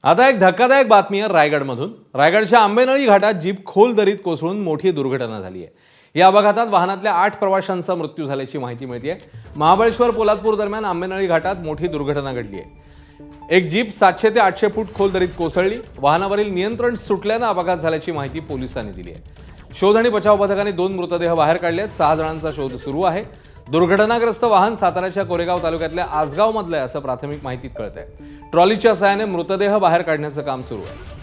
आता एक धक्कादायक बातमी आहे रायगडमधून। रायगडच्या आंबेनळी घाटात जीप खोल दरीत कोसळून मोठी दुर्घटना झाली आहे। या अपघातात वाहनातल्या 8 प्रवाशांचा मृत्यू झाल्याची माहिती मिळते आहे। महाबळेश्वर पोलादपूर दरम्यान आंबेनळी घाटात मोठी दुर्घटना घडली आहे। एक जीप 700 ते 800 फूट खोल दरीत कोसळली। वाहनावरील नियंत्रण सुटल्याने अपघात झाल्याची माहिती पोलिसांनी दिली आहे। शोध आणि बचाव पथकाने 2 मृतदेह बाहेर काढले आहेत। 6 जणांचा शोध सुरू आहे। दुर्घटनाग्रस्त वाहन साताऱ्याच्या कोरेगाव तालुक्यातल्या आसगाव मधलं आहे असं प्राथमिक माहितीत कळतंय। ट्रॉलीच्या सहाय्याने मृतदेह बाहेर काढण्याचं काम सुरू आहे।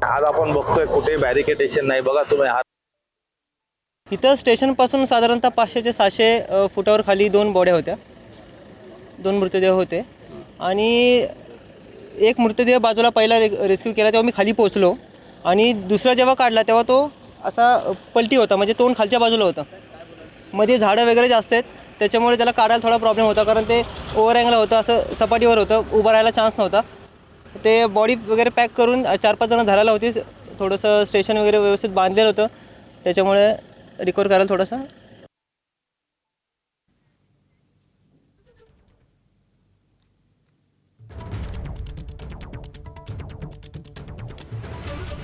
आज आपण बघतोय कुठे बॅरिकेडेशन नाही बघा तुम्ही। इथं स्टेशनपासून साधारणतः 500 ते 700 फुटावर खाली 2 बॉड्या होत्या, 2 मृतदेह होते आणि एक मृतदेह बाजूला पहिला रेस्क्यू केला तेव्हा मी खाली पोहोचलो आणि दुसरा जेव्हा काढला तेव्हा तो असा पलटी होता, म्हणजे तोंड खालच्या बाजूला होता। मध्ये झाडं वगैरे जास्त आहेत त्याच्यामुळे त्याला काढायला थोडा प्रॉब्लेम होता, कारण ते ओव्हर अँगल होतं, असं सपाटीवर होतं, उभं राहायला चान्स नव्हता। ते बॉडी वगैरे पॅक करून 4-5 जण धरायला होती, थोडंसं स्टेशन वगैरे व्यवस्थित बांधलेलं होतं, त्याच्यामुळे रिकवर करायला थोडंसं।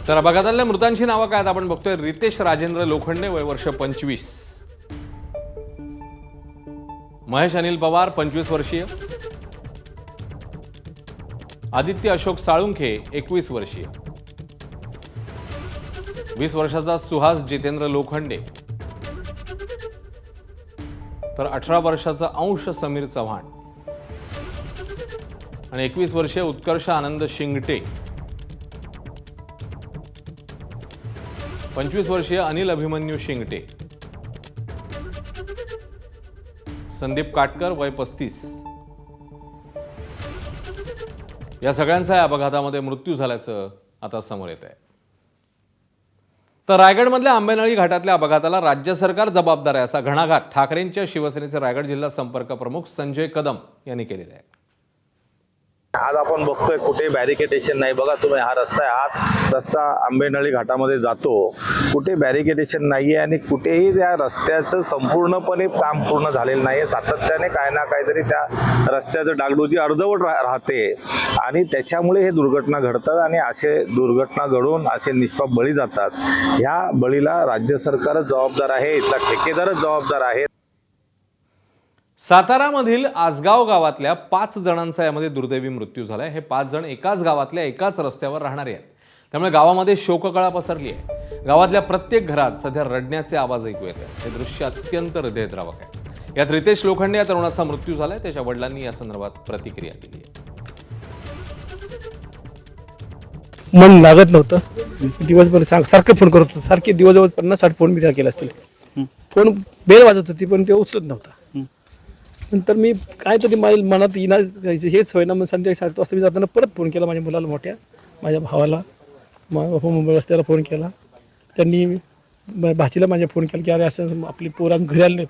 तर अपघातातल्या मृतांची नावं काय आहेत आपण बघतोय। रितेश राजेंद्र लोखंडे वय वर्ष 25, महेश अनिल पवार 25 वर्षीय, आदित्य अशोक साळुंखे 21 वर्षीय, 20 वर्षाचा सुहास जितेंद्र लोखंडे, तर 18 वर्षाचा अंश समीर चव्हाण आणि 21 वर्षीय उत्कर्ष आनंद शिंगटे, 25 वर्षीय अनिल अभिमन्यू शिंगटे, संदीप काटकर वय 35 या सगळ्यांचा या अपघातामध्ये मृत्यू झाल्याचं आता समोर येत आहे। तर रायगडमधल्या आंबेनळी घाटातल्या अपघाताला राज्य सरकार जबाबदार आहे असा घणाघात ठाकरेंच्या शिवसेनेचे रायगड जिल्हा संपर्क प्रमुख संजय कदम यांनी केलेला आहे। आज आपण बघतोय कुठे बॅरिकेडेशन नाही बघा तुम्ही। हा रस्ता आहे, हा रस्ता आंबेनळी घाटामध्ये जातो, कुठे बॅरिकेडेशन नाहीये आणि कुठेही त्या रस्त्याचं संपूर्णपणे काम पूर्ण झालेलं नाहीये। सातत्याने काय ना काहीतरी त्या रस्त्याचं डागडुजी अर्धवट राहते आणि त्याच्यामुळे हे दुर्घटना घडतात आणि असे दुर्घटना घडून असे निष्पाप बळी जातात। ह्या बळीला राज्य सरकारच जबाबदार आहे, इथला ठेकेदारच जबाबदार आहे। सातारामधील आसगाव गावातल्या 5 जणांचा यामध्ये दुर्दैवी मृत्यू झालाय। हे 5 जण एकाच गावातल्या एकाच रस्त्यावर राहणारे आहेत, त्यामुळे गावामध्ये शोककळा पसरली आहे। गावातल्या प्रत्येक घरात सध्या रडण्याचे आवाज ऐकू येत आहेत। हे दृश्य अत्यंत हृदयद्रावक आहे। यात रितेश लोखंडे या तरुणाचा मृत्यू झालाय, त्याच्या वडिलांनी या संदर्भात प्रतिक्रिया दिली आहे। मन लागत नव्हतं, दिवसभर सारखं फोन करत होतो, सारखे दिवसभर 50-60 फोन मी त्याला केला असतील। फोन बेल वाजत होती पण ते उचलत नव्हता। नंतर मी काय तरी माझ्या मनात येणार हेच होईना, मग संध्याकाळी 7 वाजता मी जाताना परत फोन केला माझ्या मुलाला, मोठ्या माझ्या भावाला, मुंबई रस्त्याला फोन केला। त्यांनी भाचीला माझ्या फोन केला की अरे असं आपली पोरं घरी आले नाहीत।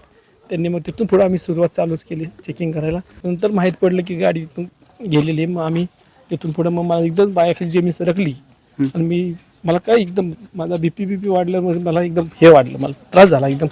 त्यांनी मग तिथून पुढं आम्ही सुरुवात चालूच केली चेकिंग करायला। नंतर माहीत पडलं की गाडी इथून गेलेली, मग आम्ही तिथून पुढं मग मला एकदम बायाखाली जे मी सरकली आणि मला काय एकदम माझा बीपी वाढलं, मला एकदम हे वाढलं, मला त्रास झाला एकदम।